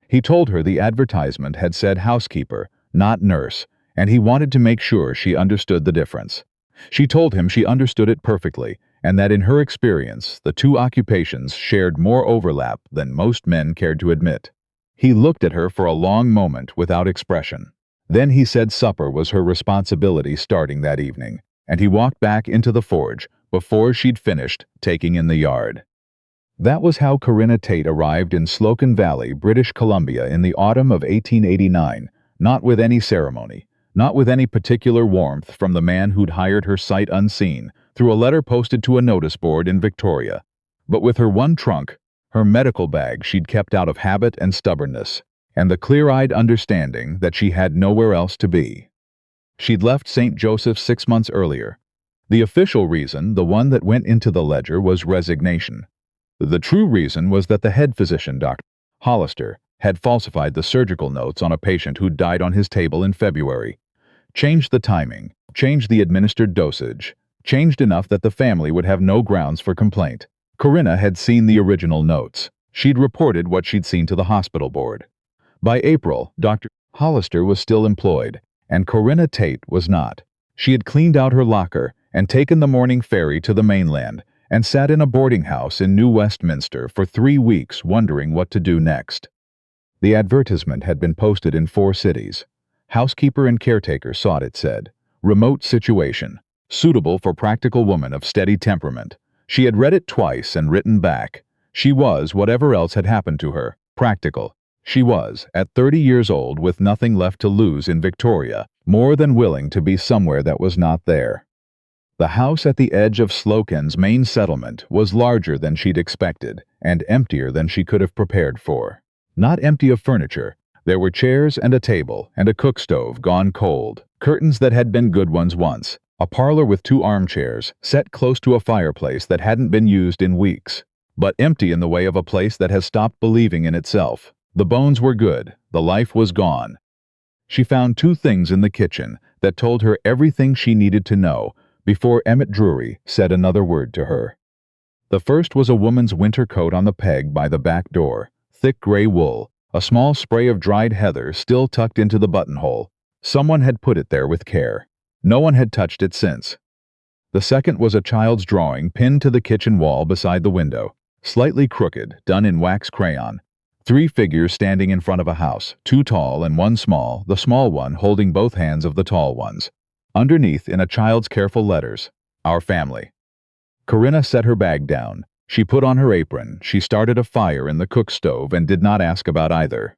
He told her the advertisement had said housekeeper, not nurse, and he wanted to make sure she understood the difference. She told him she understood it perfectly, and that in her experience, the two occupations shared more overlap than most men cared to admit. He looked at her for a long moment without expression. Then he said supper was her responsibility starting that evening, and he walked back into the forge before she'd finished taking in the yard. That was how Corinna Tate arrived in Slocum Valley, British Columbia in the autumn of 1889, not with any ceremony, not with any particular warmth from the man who'd hired her sight unseen through a letter posted to a notice board in Victoria, but with her one trunk, her medical bag she'd kept out of habit and stubbornness, and the clear-eyed understanding that she had nowhere else to be. She'd left St. Joseph's 6 months earlier. The official reason, the one that went into the ledger, was resignation. The true reason was that the head physician, Dr. Hollister, had falsified the surgical notes on a patient who'd died on his table in February, changed the timing, changed the administered dosage, changed enough that the family would have no grounds for complaint. Corinna had seen the original notes. She'd reported what she'd seen to the hospital board. By April, Dr. Hollister was still employed, and Corinna Tate was not. She had cleaned out her locker and taken the morning ferry to the mainland and sat in a boarding house in New Westminster for 3 weeks wondering what to do next. The advertisement had been posted in 4 cities. Housekeeper and caretaker sought, it said. Remote situation. Suitable for practical woman of steady temperament. She had read it twice and written back. She was, whatever else had happened to her, practical. She was, at 30 years old, with nothing left to lose in Victoria, more than willing to be somewhere that was not there. The house at the edge of Slocum's main settlement was larger than she'd expected, and emptier than she could have prepared for. Not empty of furniture. There were chairs and a table, and a cook stove gone cold, curtains that had been good ones once, a parlor with 2 armchairs, set close to a fireplace that hadn't been used in weeks, but empty in the way of a place that has stopped believing in itself. The bones were good, the life was gone. She found 2 things in the kitchen that told her everything she needed to know before Emmett Drury said another word to her. The first was a woman's winter coat on the peg by the back door, thick gray wool, a small spray of dried heather still tucked into the buttonhole. Someone had put it there with care. No one had touched it since. The second was a child's drawing pinned to the kitchen wall beside the window, slightly crooked, done in wax crayon. 3 figures standing in front of a house, 2 tall and 1 small, the small one holding both hands of the tall ones. Underneath, in a child's careful letters, "Our family." Corinna set her bag down. She put on her apron. She started a fire in the cook stove and did not ask about either.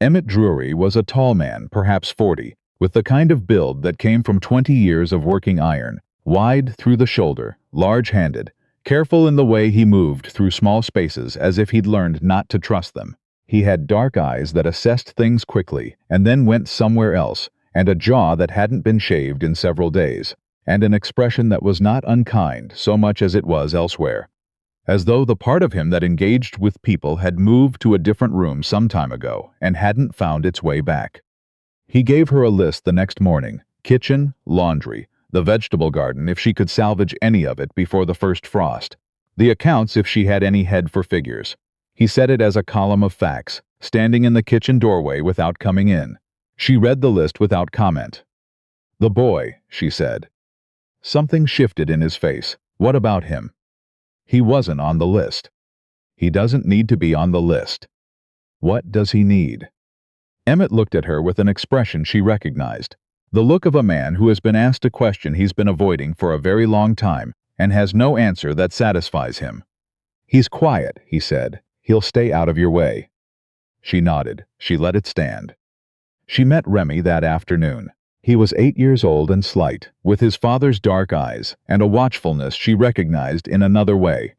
Emmett Drury was a tall man, perhaps 40, with the kind of build that came from 20 years of working iron, wide through the shoulder, large-handed, careful in the way he moved through small spaces as if he'd learned not to trust them. He had dark eyes that assessed things quickly and then went somewhere else, and a jaw that hadn't been shaved in several days, and an expression that was not unkind so much as it was elsewhere, as though the part of him that engaged with people had moved to a different room some time ago and hadn't found its way back. He gave her a list the next morning: kitchen, laundry, the vegetable garden if she could salvage any of it before the first frost, the accounts if she had any head for figures. He set it as a column of facts, standing in the kitchen doorway without coming in. She read the list without comment. "The boy," she said. Something shifted in his face. What about him? He wasn't on the list. He doesn't need to be on the list. What does he need? Emmett looked at her with an expression she recognized. The look of a man who has been asked a question he's been avoiding for a very long time and has no answer that satisfies him. "He's quiet," he said. "He'll stay out of your way." She nodded. She let it stand. She met Remy that afternoon. He was 8 years old and slight, with his father's dark eyes and a watchfulness she recognized in another way.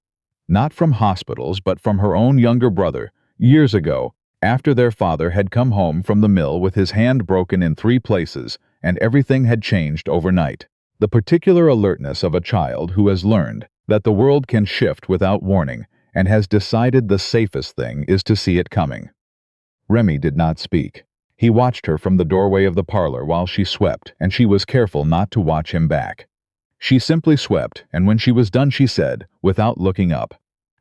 Not from hospitals, but from her own younger brother, years ago, after their father had come home from the mill with his hand broken in 3 places and everything had changed overnight. The particular alertness of a child who has learned that the world can shift without warning and has decided the safest thing is to see it coming. Remy did not speak. He watched her from the doorway of the parlor while she swept, and she was careful not to watch him back. She simply swept, and when she was done she said, without looking up,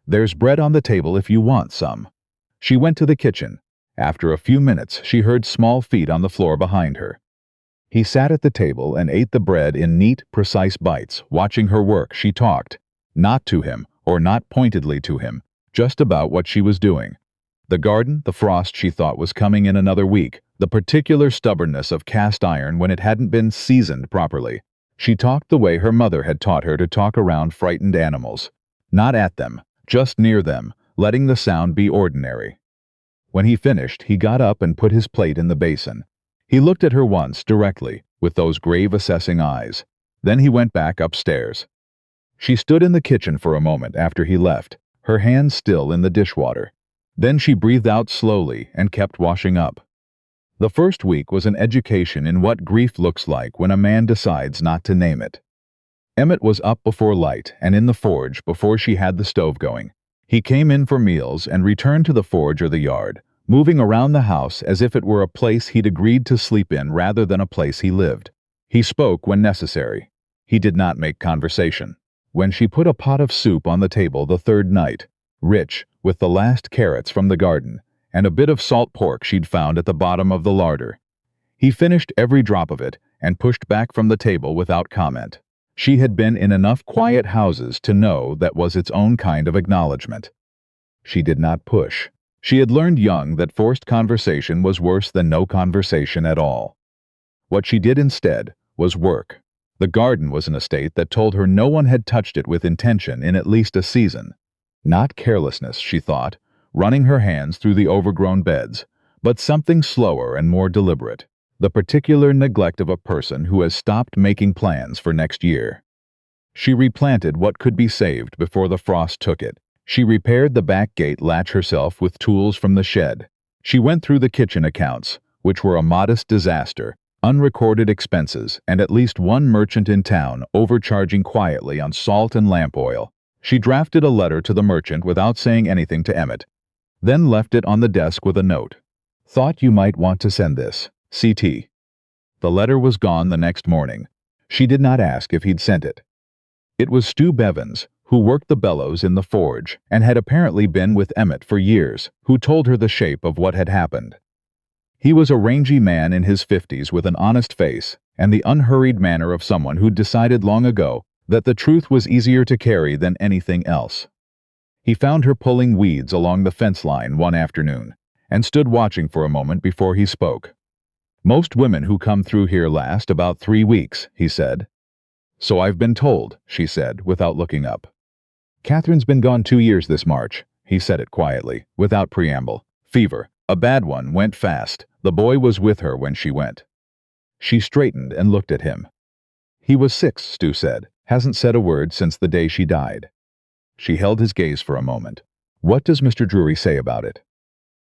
"There's bread on the table if you want some." She went to the kitchen, After a few minutes, she heard small feet on the floor behind her. He sat at the table and ate the bread in neat, precise bites. Watching her work, she talked. Not to him, or not pointedly to him, just about what she was doing. The garden, the frost she thought was coming in another week, the particular stubbornness of cast iron when it hadn't been seasoned properly. She talked the way her mother had taught her to talk around frightened animals. Not at them, just near them, letting the sound be ordinary. When he finished, he got up and put his plate in the basin. He looked at her once, directly, with those grave assessing eyes. Then he went back upstairs. She stood in the kitchen for a moment after he left, her hands still in the dishwater. Then she breathed out slowly and kept washing up. The first week was an education in what grief looks like when a man decides not to name it. Emmett was up before light and in the forge before she had the stove going. He came in for meals and returned to the forge or the yard, moving around the house as if it were a place he'd agreed to sleep in rather than a place he lived. He spoke when necessary. He did not make conversation. When she put a pot of soup on the table the third night, rich, with the last carrots from the garden, and a bit of salt pork she'd found at the bottom of the larder, he finished every drop of it and pushed back from the table without comment. She had been in enough quiet houses to know that was its own kind of acknowledgement. She did not push. She had learned young that forced conversation was worse than no conversation at all. What she did instead was work. The garden was an estate that told her no one had touched it with intention in at least a season. Not carelessness, she thought, running her hands through the overgrown beds, but something slower and more deliberate, the particular neglect of a person who has stopped making plans for next year. She replanted what could be saved before the frost took it. She repaired the back gate latch herself with tools from the shed. She went through the kitchen accounts, which were a modest disaster, unrecorded expenses, and at least one merchant in town overcharging quietly on salt and lamp oil. She drafted a letter to the merchant without saying anything to Emmett, then left it on the desk with a note. Thought you might want to send this. CT. The letter was gone the next morning. She did not ask if he'd sent it. It was Stu Bevins, who worked the bellows in the forge and had apparently been with Emmett for years, who told her the shape of what had happened. He was a rangy man in his 50s with an honest face and the unhurried manner of someone who'd decided long ago that the truth was easier to carry than anything else. He found her pulling weeds along the fence line one afternoon and stood watching for a moment before he spoke. Most women who come through here last about 3 weeks, he said. So I've been told, she said, without looking up. Catherine's been gone 2 years this March, he said it quietly, without preamble. Fever, a bad one, went fast. The boy was with her when she went. She straightened and looked at him. He was 6, Stu said. Hasn't said a word since the day she died. She held his gaze for a moment. What does Mr. Drury say about it?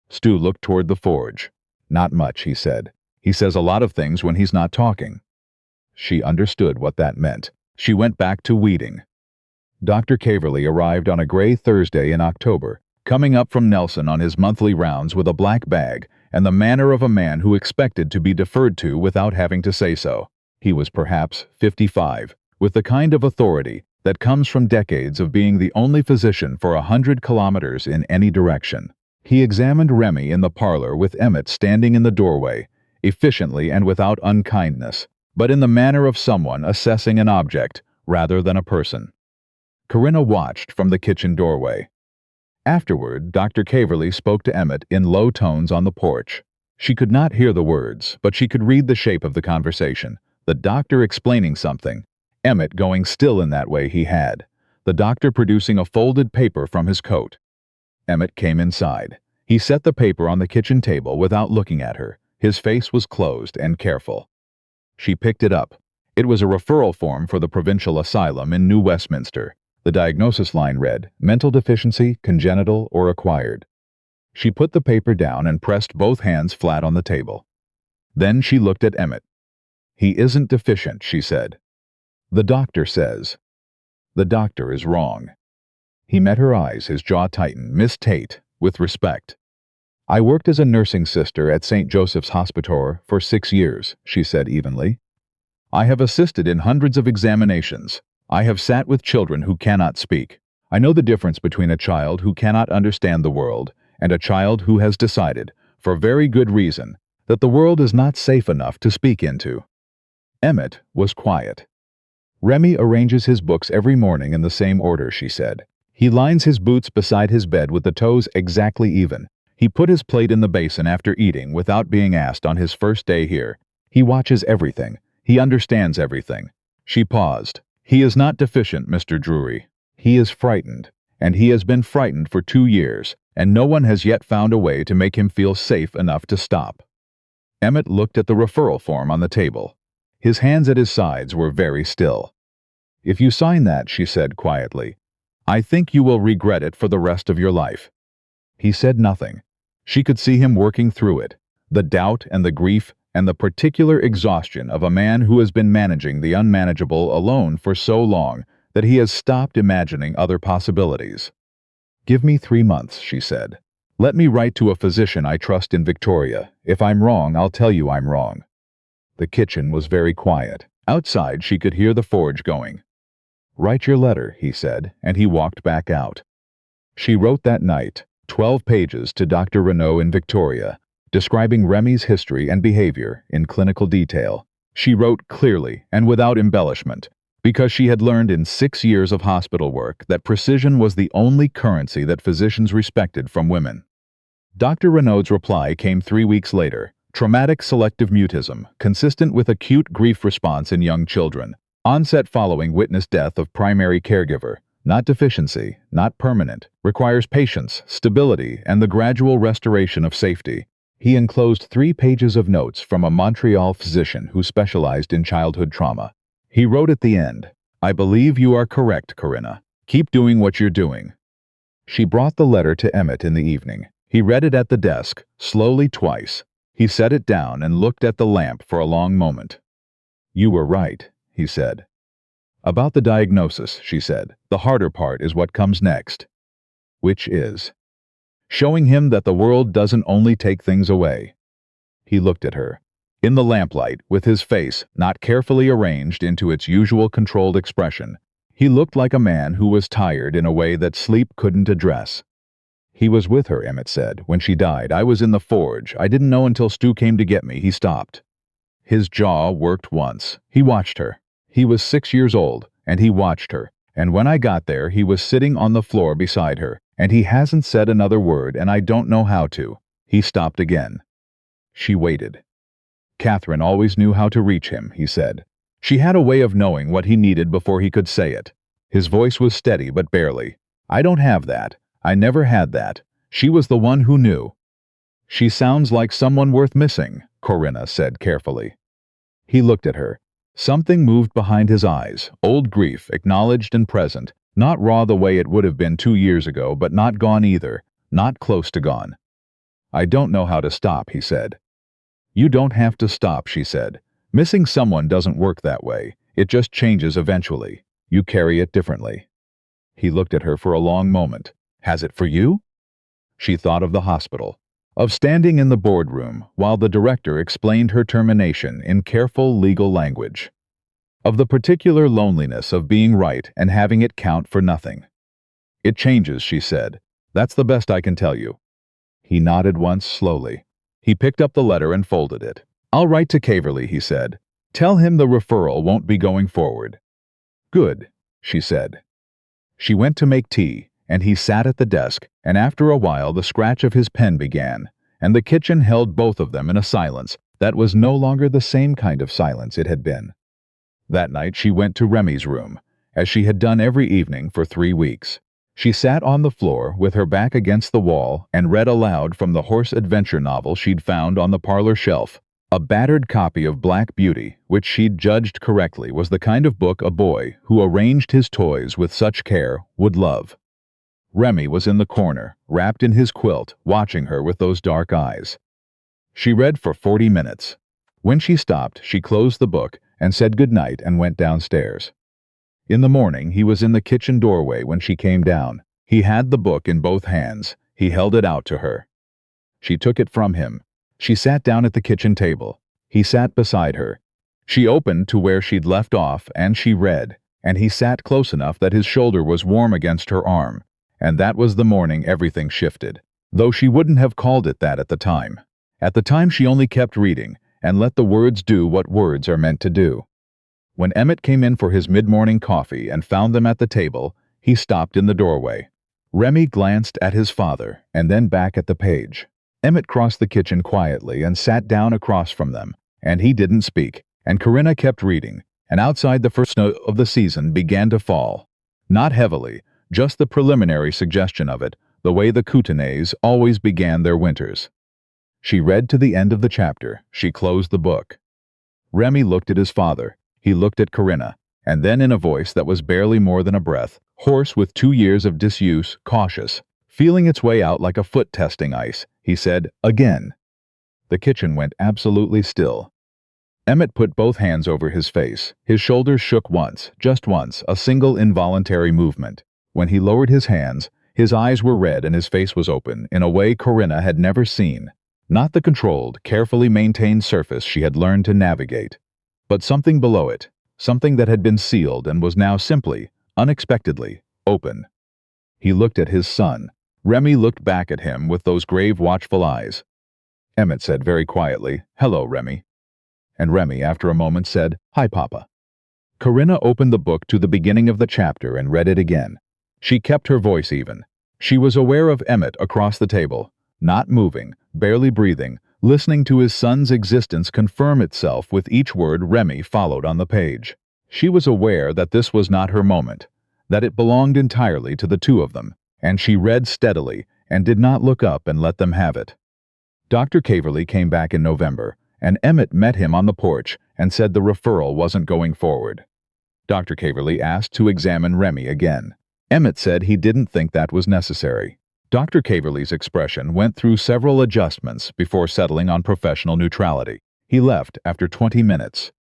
Stu looked toward the forge. Not much, he said. He says a lot of things when he's not talking. She understood what that meant. She went back to weeding. Dr. Caverly arrived on a gray Thursday in October, coming up from Nelson on his monthly rounds with a black bag and the manner of a man who expected to be deferred to without having to say so. He was perhaps 55, with the kind of authority that comes from decades of being the only physician for 100 kilometers in any direction. He examined Remy in the parlor with Emmett standing in the doorway, efficiently and without unkindness, but in the manner of someone assessing an object rather than a person. Corinna watched from the kitchen doorway. Afterward, Dr. Caverly spoke to Emmett in low tones on the porch. She could not hear the words, but she could read the shape of the conversation. The doctor explaining something, Emmett going still in that way he had, the doctor producing a folded paper from his coat. Emmett came inside. He set the paper on the kitchen table without looking at her. His face was closed and careful. She picked it up. It was a referral form for the provincial asylum in New Westminster. The diagnosis line read, mental deficiency, congenital or acquired. She put the paper down and pressed both hands flat on the table. Then she looked at Emmett. He isn't deficient, she said. The doctor says. The doctor is wrong. He met her eyes, his jaw tightened. Miss Tate, with respect. I worked as a nursing sister at St. Joseph's Hospital for 6 years, she said evenly. I have assisted in hundreds of examinations. I have sat with children who cannot speak. I know the difference between a child who cannot understand the world and a child who has decided, for very good reason, that the world is not safe enough to speak into. Emmett was quiet. Remy arranges his books every morning in the same order, she said. He lines his boots beside his bed with the toes exactly even. He put his plate in the basin after eating without being asked on his first day here. He watches everything. He understands everything. She paused. He is not deficient, Mr. Drury. He is frightened, and he has been frightened for 2 years, and no one has yet found a way to make him feel safe enough to stop. Emmett looked at the referral form on the table. His hands at his sides were very still. If you sign that, she said quietly, I think you will regret it for the rest of your life. He said nothing. She could see him working through it, the doubt and the grief and the particular exhaustion of a man who has been managing the unmanageable alone for so long that he has stopped imagining other possibilities. Give me 3 months, she said. Let me write to a physician I trust in Victoria. If I'm wrong, I'll tell you I'm wrong. The kitchen was very quiet. Outside, she could hear the forge going. Write your letter, he said, and he walked back out. She wrote that night, 12 pages to Dr. Renaud in Victoria, describing Remy's history and behavior in clinical detail. She wrote clearly and without embellishment, because she had learned in 6 years of hospital work that precision was the only currency that physicians respected from women. Dr. Renaud's reply came 3 weeks later. Traumatic selective mutism, consistent with acute grief response in young children. Onset following witness death of primary caregiver. Not deficiency, not permanent. Requires patience, stability, and the gradual restoration of safety. He enclosed 3 pages of notes from a Montreal physician who specialized in childhood trauma. He wrote at the end, I believe you are correct, Corinna. Keep doing what you're doing. She brought the letter to Emmett in the evening. He read it at the desk, slowly twice. He set it down and looked at the lamp for a long moment. You were right, he said. About the diagnosis, she said. The harder part is what comes next. Which is showing him that the world doesn't only take things away. He looked at her. In the lamplight, with his face not carefully arranged into its usual controlled expression, he looked like a man who was tired in a way that sleep couldn't address. He was with her, Emmett said, when she died. I was in the forge. I didn't know until Stu came to get me. He stopped. His jaw worked once. He watched her. He was 6 years old, and he watched her. And when I got there, he was sitting on the floor beside her, and he hasn't said another word, and I don't know how to. He stopped again. She waited. Catherine always knew how to reach him, he said. She had a way of knowing what he needed before he could say it. His voice was steady, but barely. I don't have that. I never had that. She was the one who knew. She sounds like someone worth missing, Corinna said carefully. He looked at her. Something moved behind his eyes, old grief, acknowledged and present, not raw the way it would have been 2 years ago, but not gone either, not close to gone. I don't know how to stop, he said. You don't have to stop, she said. Missing someone doesn't work that way. It just changes eventually. You carry it differently. He looked at her for a long moment. Has it for you? She thought of the hospital, of standing in the boardroom while the director explained her termination in careful legal language, of the particular loneliness of being right and having it count for nothing. It changes, she said. That's the best I can tell you. He nodded once slowly. He picked up the letter and folded it. I'll write to Caverly, he said. Tell him the referral won't be going forward. Good, she said. She went to make tea, and he sat at the desk, and after a while the scratch of his pen began, and the kitchen held both of them in a silence that was no longer the same kind of silence it had been. That night she went to Remy's room, as she had done every evening for 3 weeks. She sat on the floor with her back against the wall and read aloud from the horse adventure novel she'd found on the parlor shelf, a battered copy of Black Beauty, which she'd judged correctly was the kind of book a boy who arranged his toys with such care would love. Remy was in the corner, wrapped in his quilt, watching her with those dark eyes. She read for 40 minutes. When she stopped, she closed the book and said good night and went downstairs. In the morning, he was in the kitchen doorway when she came down. He had the book in both hands. He held it out to her. She took it from him. She sat down at the kitchen table. He sat beside her. She opened to where she'd left off, and she read, and he sat close enough that his shoulder was warm against her arm. And that was the morning everything shifted, though she wouldn't have called it that at the time. At the time she only kept reading and let the words do what words are meant to do. When Emmett came in for his mid-morning coffee and found them at the table, he stopped in the doorway. Remy glanced at his father and then back at the page. Emmett crossed the kitchen quietly and sat down across from them, and he didn't speak, and Corinna kept reading, and outside the first snow of the season began to fall. Not heavily, just the preliminary suggestion of it, the way the Coutonnets always began their winters. She read to the end of the chapter. She closed the book. Remy looked at his father. He looked at Corinna, and then in a voice that was barely more than a breath, hoarse with 2 years of disuse, cautious, feeling its way out like a foot testing ice, he said, "Again." The kitchen went absolutely still. Emmett put both hands over his face. His shoulders shook once, just once, a single involuntary movement. When he lowered his hands, his eyes were red and his face was open, in a way Corinna had never seen. Not the controlled, carefully maintained surface she had learned to navigate, but something below it, something that had been sealed and was now simply, unexpectedly, open. He looked at his son. Remy looked back at him with those grave, watchful eyes. Emmett said very quietly, "Hello, Remy." And Remy, after a moment, said, "Hi, Papa." Corinna opened the book to the beginning of the chapter and read it again. She kept her voice even. She was aware of Emmett across the table, not moving, barely breathing, listening to his son's existence confirm itself with each word Remy followed on the page. She was aware that this was not her moment, that it belonged entirely to the two of them, and she read steadily and did not look up and let them have it. Dr. Caverly came back in November, and Emmett met him on the porch and said the referral wasn't going forward. Dr. Caverly asked to examine Remy again. Emmett said he didn't think that was necessary. Dr. Caverly's expression went through several adjustments before settling on professional neutrality. He left after 20 minutes.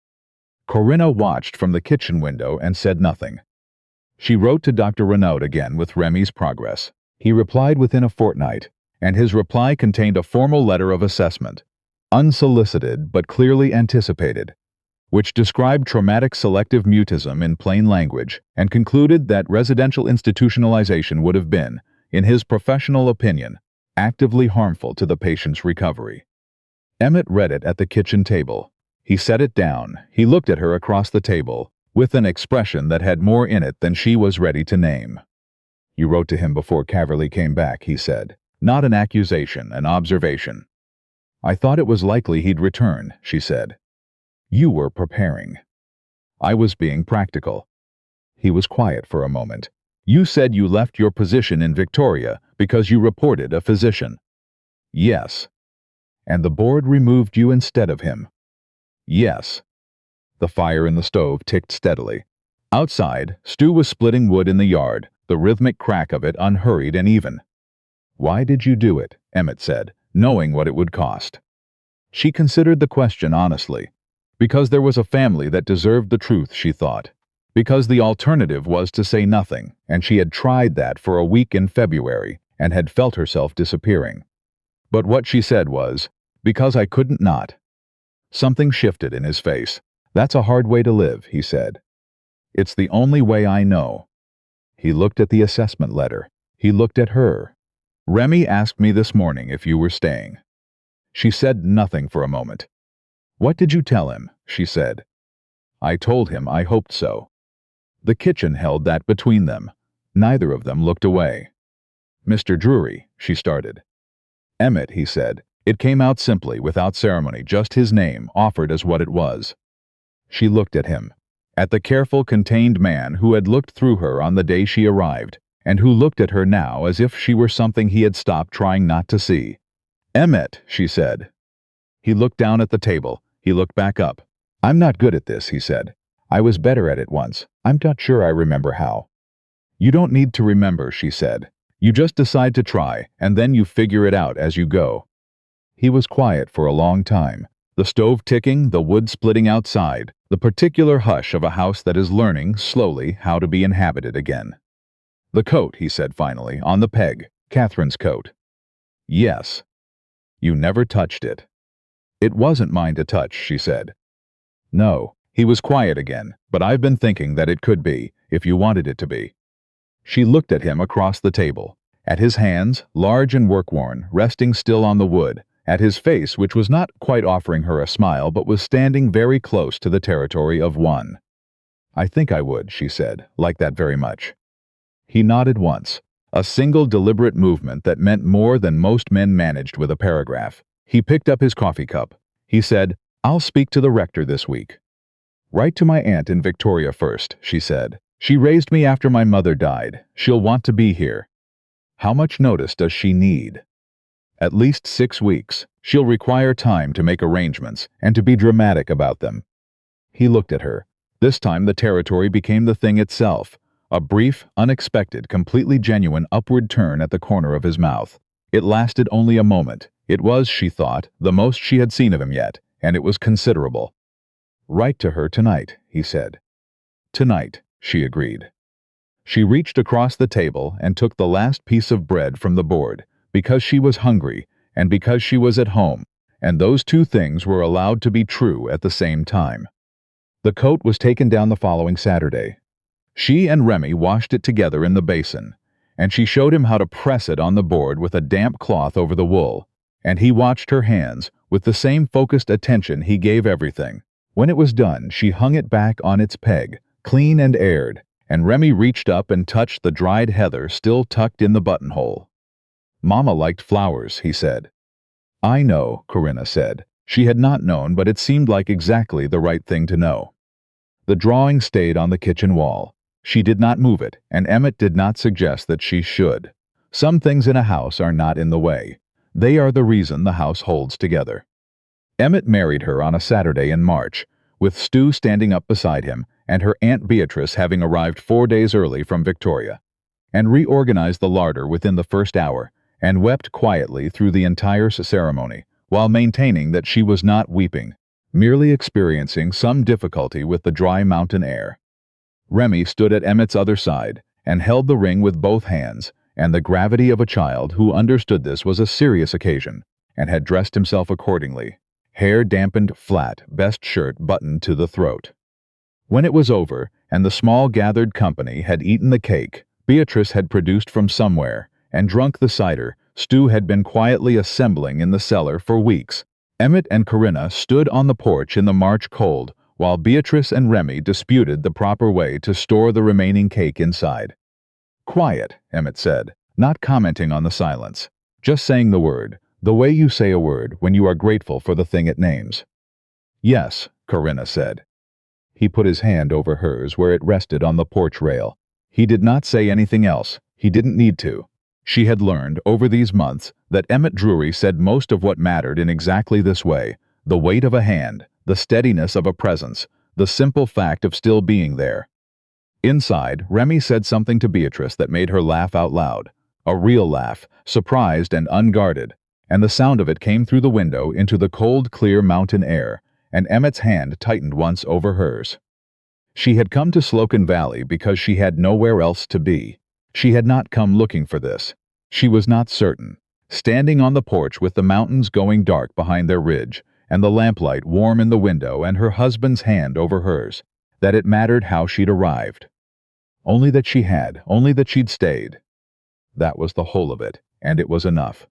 Corinna watched from the kitchen window and said nothing. She wrote to Dr. Renaud again with Remy's progress. He replied within a fortnight, and his reply contained a formal letter of assessment, unsolicited but clearly anticipated, which described traumatic selective mutism in plain language and concluded that residential institutionalization would have been, in his professional opinion, actively harmful to the patient's recovery. Emmett read it at the kitchen table. He set it down. He looked at her across the table, with an expression that had more in it than she was ready to name. "You wrote to him before Caverly came back," he said. "Not an accusation, an observation." "I thought it was likely he'd return," she said. "You were preparing." "I was being practical." He was quiet for a moment. "You said you left your position in Victoria because you reported a physician." "Yes." "And the board removed you instead of him." "Yes." The fire in the stove ticked steadily. Outside, Stu was splitting wood in the yard, the rhythmic crack of it unhurried and even. "Why did you do it?" Emmett said, knowing what it would cost. She considered the question honestly. Because there was a family that deserved the truth, she thought. Because the alternative was to say nothing, and she had tried that for a week in February and had felt herself disappearing. But what she said was, "Because I couldn't not." Something shifted in his face. "That's a hard way to live," he said. "It's the only way I know." He looked at the assessment letter. He looked at her. "Remy asked me this morning if you were staying." She said nothing for a moment. "What did you tell him?" she said. "I told him I hoped so." The kitchen held that between them. Neither of them looked away. "Mr. Drury," she started. "Emmett," he said. It came out simply, without ceremony, just his name, offered as what it was. She looked at him, at the careful, contained man who had looked through her on the day she arrived, and who looked at her now as if she were something he had stopped trying not to see. "Emmett," she said. He looked down at the table. He looked back up. "I'm not good at this," he said. "I was better at it once. I'm not sure I remember how." "You don't need to remember," she said. "You just decide to try, and then you figure it out as you go." He was quiet for a long time. The stove ticking, the wood splitting outside, the particular hush of a house that is learning, slowly, how to be inhabited again. "The coat," he said finally, "on the peg. Catherine's coat." "Yes." "You never touched it." "It wasn't mine to touch," she said. "No." He was quiet again, "but I've been thinking that it could be, if you wanted it to be." She looked at him across the table, at his hands, large and work-worn, resting still on the wood, at his face, which was not quite offering her a smile but was standing very close to the territory of one. "I think I would," she said, "like that very much." He nodded once, a single deliberate movement that meant more than most men managed with a paragraph. He picked up his coffee cup. He said, "I'll speak to the rector this week." "Write to my aunt in Victoria first," she said. "She raised me after my mother died. She'll want to be here." "How much notice does she need?" "At least 6 weeks. She'll require time to make arrangements and to be dramatic about them." He looked at her. This time the territory became the thing itself, a brief, unexpected, completely genuine upward turn at the corner of his mouth. It lasted only a moment. It was, she thought, the most she had seen of him yet, and it was considerable. "Write to her tonight," he said. "Tonight," she agreed. She reached across the table and took the last piece of bread from the board, because she was hungry and because she was at home, and those two things were allowed to be true at the same time. The coat was taken down the following Saturday. She and Remy washed it together in the basin, and she showed him how to press it on the board with a damp cloth over the wool, and he watched her hands with the same focused attention he gave everything. When it was done, she hung it back on its peg, clean and aired, and Remy reached up and touched the dried heather still tucked in the buttonhole. "Mama liked flowers," he said. "I know," Corinna said. She had not known, but it seemed like exactly the right thing to know. The drawing stayed on the kitchen wall. She did not move it, and Emmett did not suggest that she should. Some things in a house are not in the way. They are the reason the house holds together. Emmett married her on a Saturday in March, with Stu standing up beside him and her Aunt Beatrice having arrived 4 days early from Victoria, and reorganized the larder within the first hour, and wept quietly through the entire ceremony, while maintaining that she was not weeping, merely experiencing some difficulty with the dry mountain air. Remy stood at Emmett's other side and held the ring with both hands, and the gravity of a child who understood this was a serious occasion, and had dressed himself accordingly. Hair dampened flat, best shirt buttoned to the throat. When it was over, and the small gathered company had eaten the cake Beatrice had produced from somewhere, and drunk the cider Stu had been quietly assembling in the cellar for weeks, Emmett and Corinna stood on the porch in the March cold, while Beatrice and Remy disputed the proper way to store the remaining cake inside. "Quiet," Emmett said, not commenting on the silence. "Just saying the word, the way you say a word when you are grateful for the thing it names." "Yes," Corinna said. He put his hand over hers where it rested on the porch rail. He did not say anything else. He didn't need to. She had learned, over these months, that Emmett Drury said most of what mattered in exactly this way: the weight of a hand, the steadiness of a presence, the simple fact of still being there. Inside, Remy said something to Beatrice that made her laugh out loud. A real laugh, surprised and unguarded, and the sound of it came through the window into the cold, clear mountain air, and Emmett's hand tightened once over hers. She had come to Slocum Valley because she had nowhere else to be. She had not come looking for this. She was not certain. Standing on the porch with the mountains going dark behind their ridge, and the lamplight warm in the window and her husband's hand over hers, that it mattered how she'd arrived. Only that she had, only that she'd stayed. That was the whole of it, and it was enough.